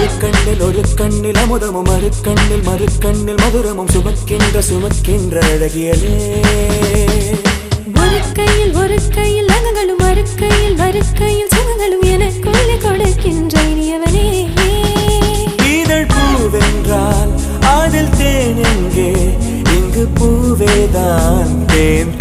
ஒரு கண்ணில் அமுதமும் மறுக்கண்ணில் மதுரமும் சுமக்கின்ற அழகியலே. ஒரு கையில் அகங்களும் மறுக்கையில் சுகங்களும் எனக்குள்ளே கொடுக்கின்ற இனியவனே. இதழ் பூவென்றால் அதில் தேன் எங்கே? இங்கு பூவேதான் தேன்